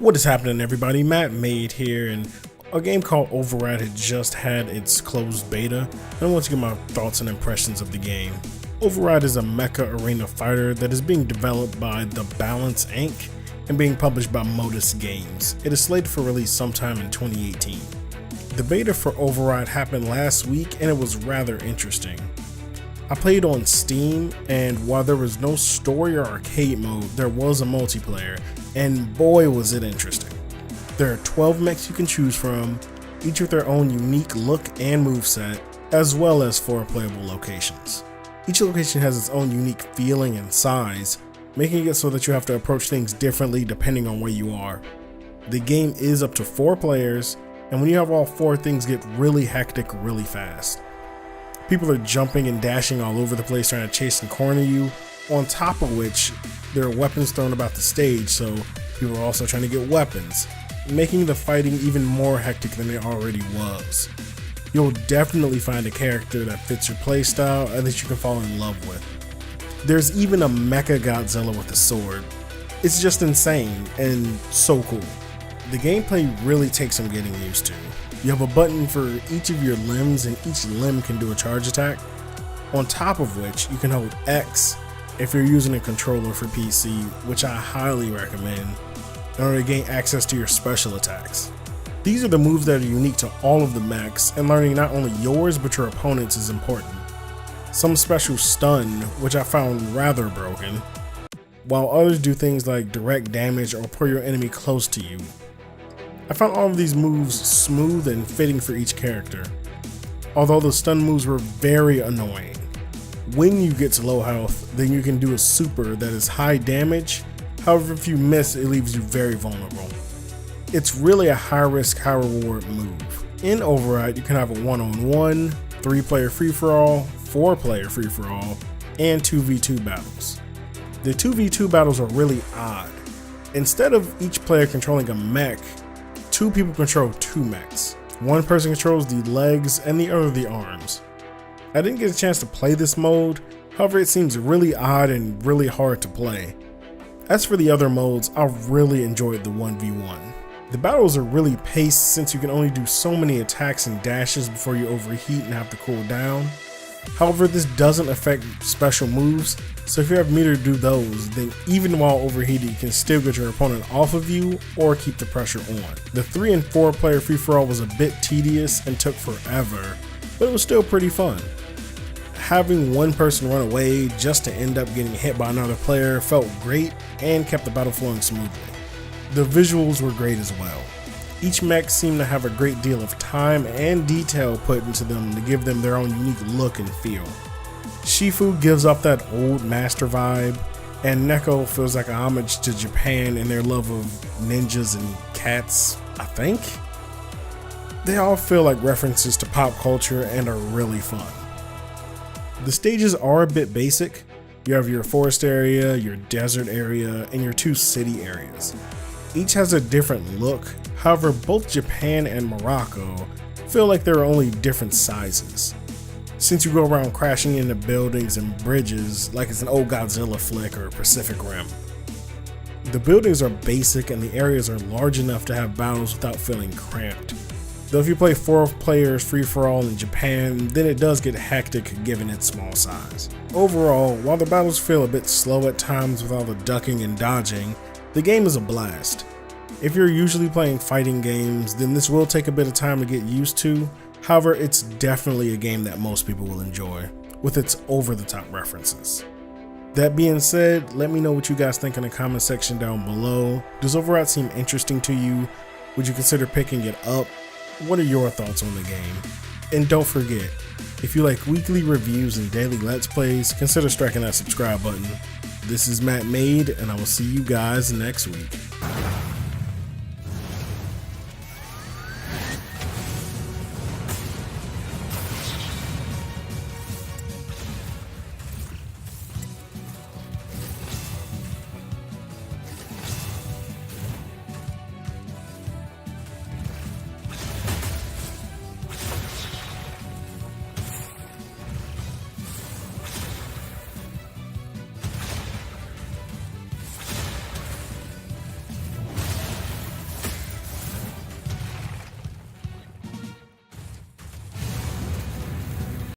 What is happening, everybody? Mattmade here, and a game called Override had just had its closed beta, and I want to give my thoughts and impressions of the game. Override is a mecha arena fighter that is being developed by The Balance Inc. and being published by Modus Games. It is slated for release sometime in 2018. The beta for Override happened last week, and it was rather interesting. I played on Steam, and while there was no story or arcade mode, there was a multiplayer, and boy was it interesting. There are 12 mechs you can choose from, each with their own unique look and moveset, as well as 4 playable locations. Each location has its own unique feeling and size, making it so that you have to approach things differently depending on where you are. The game is up to 4 players, and when you have all 4, things get really hectic really fast. People are jumping and dashing all over the place trying to chase and corner you, on top of which there are weapons thrown about the stage, so people are also trying to get weapons, making the fighting even more hectic than it already was. You'll definitely find a character that fits your playstyle and that you can fall in love with. There's even a MECHA GODZILLA with a sword. It's just insane and so cool. The gameplay really takes some getting used to. You have a button for each of your limbs, and each limb can do a charge attack, on top of which you can hold X if you're using a controller for PC, which I highly recommend, in order to gain access to your special attacks. These are the moves that are unique to all of the mechs, and learning not only yours but your opponent's is important. Some special stun, which I found rather broken, while others do things like direct damage or pull your enemy close to you. I found all of these moves smooth and fitting for each character, although the stun moves were very annoying. When you get to low health, then you can do a super that is high damage, however if you miss it leaves you very vulnerable. It's really a high risk, high reward move. In Override you can have a 1-on-1, 3-player free-for-all, 4-player free-for-all, and 2v2 battles. The 2v2 battles are really odd. Instead of each player controlling a mech, 2 people control 2 mechs. One person controls the legs and the other the arms. I didn't get a chance to play this mode, however it seems really odd and really hard to play. As for the other modes, I really enjoyed the 1v1. The battles are really paced since you can only do so many attacks and dashes before you overheat and have to cool down. However, this doesn't affect special moves, so if you have meter to do those, then even while overheated you can still get your opponent off of you or keep the pressure on. The 3 and 4 player free-for-all was a bit tedious and took forever, but it was still pretty fun. Having one person run away just to end up getting hit by another player felt great and kept the battle flowing smoothly. The visuals were great as well. Each mech seemed to have a great deal of time and detail put into them to give them their own unique look and feel. Shifu gives off that old master vibe, and Neko feels like a homage to Japan and their love of ninjas and cats, I think? They all feel like references to pop culture and are really fun. The stages are a bit basic. You have your forest area, your desert area, and your 2 city areas. Each has a different look, however both Japan and Morocco feel like they're only different sizes, since you go around crashing into buildings and bridges like it's an old Godzilla flick or Pacific Rim. The buildings are basic and the areas are large enough to have battles without feeling cramped, though if you play 4 players free-for-all in Japan, then it does get hectic given its small size. Overall, while the battles feel a bit slow at times with all the ducking and dodging, the game is a blast. If you're usually playing fighting games, then this will take a bit of time to get used to. However, it's definitely a game that most people will enjoy, with its over-the-top references. That being said, let me know what you guys think in the comment section down below. Does Override seem interesting to you? Would you consider picking it up? What are your thoughts on the game? And don't forget, if you like weekly reviews and daily Let's Plays, consider striking that subscribe button. This is Mattmade, and I will see you guys next week.